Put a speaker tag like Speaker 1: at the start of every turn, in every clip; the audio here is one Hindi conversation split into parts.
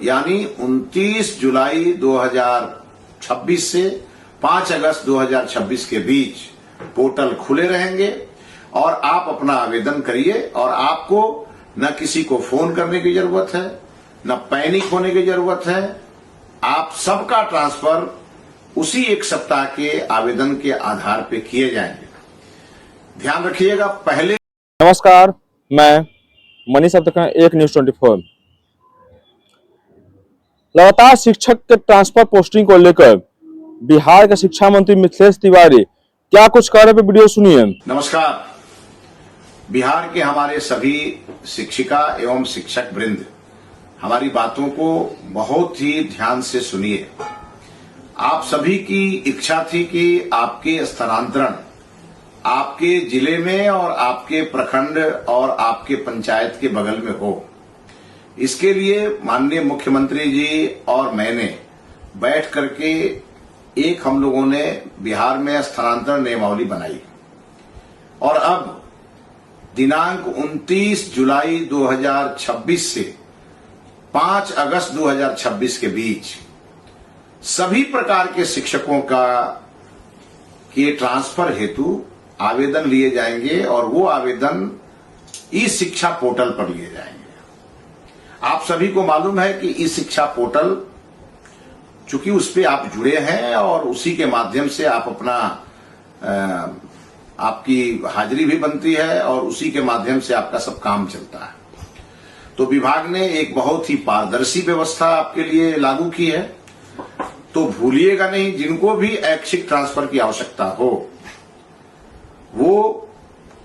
Speaker 1: यानी 29 जुलाई 2026 से 5 अगस्त 2026 के बीच पोर्टल खुले रहेंगे और आप अपना आवेदन करिए। और आपको न किसी को फोन करने की जरूरत है, न पैनिक होने की जरूरत है। आप सबका ट्रांसफर उसी एक सप्ताह के आवेदन के आधार पे किए जाएंगे। ध्यान रखिएगा। पहले
Speaker 2: नमस्कार, मैं मनीष अब तक एक न्यूज 24। लगातार शिक्षक के ट्रांसफर पोस्टिंग को लेकर बिहार के शिक्षा मंत्री मिथिलेश तिवारी क्या कुछ कह रहे हैं, वीडियो सुनिए।
Speaker 1: नमस्कार। बिहार के हमारे सभी शिक्षिका एवं शिक्षक वृंद हमारी बातों को बहुत ही ध्यान से सुनिए। आप सभी की इच्छा थी कि आपके स्थानांतरण आपके जिले में और आपके प्रखंड और आपके पंचायत के बगल में हो। इसके लिए माननीय मुख्यमंत्री जी और मैंने बैठ करके एक हम लोगों ने बिहार में स्थानांतरण नियमावली बनाई और अब दिनांक 29 जुलाई 2026 से 5 अगस्त 2026 के बीच सभी प्रकार के शिक्षकों के ट्रांसफर हेतु आवेदन लिए जाएंगे और वो आवेदन ई शिक्षा पोर्टल पर लिए जाएंगे। आप सभी को मालूम है कि ई शिक्षा पोर्टल चूंकि उस पे आप जुड़े हैं और उसी के माध्यम से आप अपना आपकी हाजिरी भी बनती है और उसी के माध्यम से आपका सब काम चलता है। तो विभाग ने एक बहुत ही पारदर्शी व्यवस्था आपके लिए लागू की है। तो भूलिएगा नहीं, जिनको भी ऐच्छिक ट्रांसफर की आवश्यकता हो वो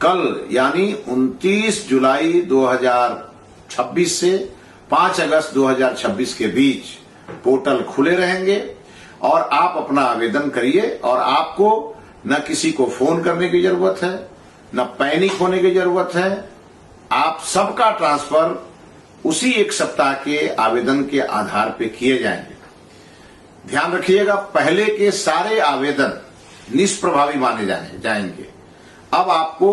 Speaker 1: कल यानी 29 जुलाई 2026 से 5 अगस्त 2026 के बीच पोर्टल खुले रहेंगे और आप अपना आवेदन करिए। और आपको न किसी को फोन करने की जरूरत है, न पैनिक होने की जरूरत है। आप सबका ट्रांसफर उसी एक सप्ताह के आवेदन के आधार पे किए जाएंगे। ध्यान रखिएगा, पहले के सारे आवेदन निष्प्रभावी माने जाएंगे। अब आपको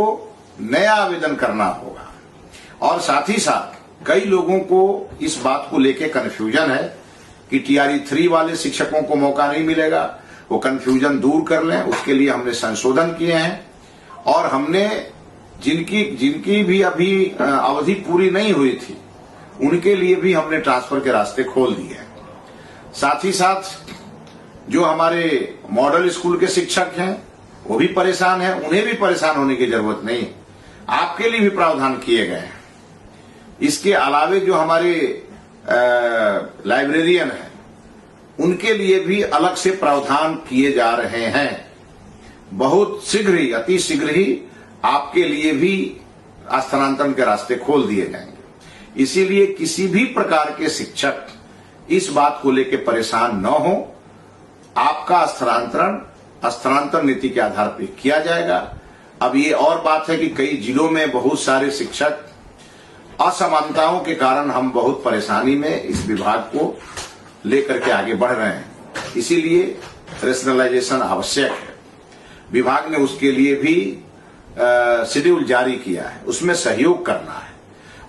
Speaker 1: नया आवेदन करना होगा। और साथ ही साथ कई लोगों को इस बात को लेकर कन्फ्यूजन है कि टीआरई 3 वाले शिक्षकों को मौका नहीं मिलेगा। वो कन्फ्यूजन दूर कर लें, उसके लिए हमने संशोधन किए हैं और हमने जिनकी भी अभी अवधि पूरी नहीं हुई थी उनके लिए भी हमने ट्रांसफर के रास्ते खोल दिए हैं। साथ ही साथ जो हमारे मॉडल स्कूल के शिक्षक हैं वो भी परेशान हैं, उन्हें भी परेशान होने की जरूरत नहीं, आपके लिए भी प्रावधान किए गए हैं। इसके अलावे जो हमारे लाइब्रेरियन हैं उनके लिए भी अलग से प्रावधान किए जा रहे हैं। बहुत शीघ्र ही, अति शीघ्र ही आपके लिए भी स्थानांतरण के रास्ते खोल दिए जाएंगे। इसीलिए किसी भी प्रकार के शिक्षक इस बात को लेकर परेशान न हो। आपका स्थानांतरण नीति के आधार पर किया जाएगा। अब ये और बात है कि कई जिलों में बहुत सारे शिक्षक असमानताओं के कारण हम बहुत परेशानी में इस विभाग को लेकर के आगे बढ़ रहे हैं। इसीलिए रेशनलाइजेशन आवश्यक है। विभाग ने उसके लिए भी शेड्यूल जारी किया है, उसमें सहयोग करना है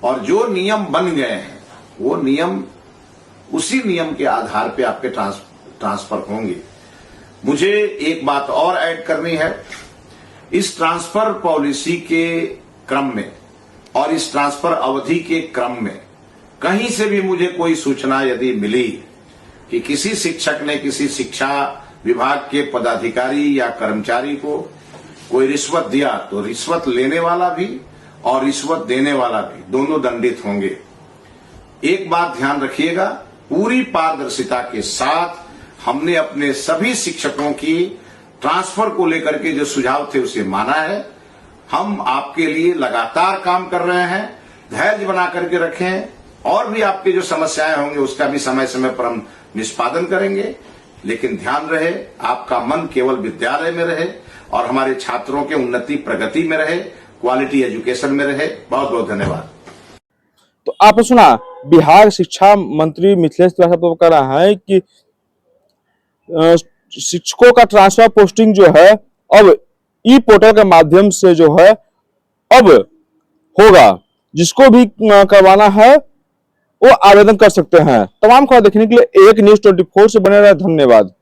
Speaker 1: और जो नियम बन गए हैं वो नियम उसी नियम के आधार पे आपके ट्रांसफर होंगे। मुझे एक बात और ऐड करनी है। इस ट्रांसफर पॉलिसी के क्रम में और इस ट्रांसफर अवधि के क्रम में कहीं से भी मुझे कोई सूचना यदि मिली कि किसी शिक्षक ने किसी शिक्षा विभाग के पदाधिकारी या कर्मचारी को कोई रिश्वत दिया तो रिश्वत लेने वाला भी और रिश्वत देने वाला भी दोनों दंडित होंगे। एक बात ध्यान रखिएगा, पूरी पारदर्शिता के साथ हमने अपने सभी शिक्षकों की ट्रांसफर को लेकर के जो सुझाव थे उसे माना है। हम आपके लिए लगातार काम कर रहे हैं। धैर्य बना करके रखें और भी आपके जो समस्याएं होंगे उसका भी समय समय पर हम निष्पादन करेंगे। लेकिन ध्यान रहे, आपका मन केवल विद्यालय में रहे और हमारे छात्रों के उन्नति प्रगति में रहे, क्वालिटी एजुकेशन में रहे। बहुत बहुत धन्यवाद।
Speaker 2: तो आपने सुना, बिहार शिक्षा मंत्री मिथिलेश तिवारी साहब कह रहा है कि शिक्षकों का ट्रांसफर पोस्टिंग जो है अब ई पोर्टल के माध्यम से जो है अब होगा। जिसको भी करवाना है वो आवेदन कर सकते हैं। तमाम खबर देखने के लिए एक न्यूज़ 24 से बने रहे। धन्यवाद।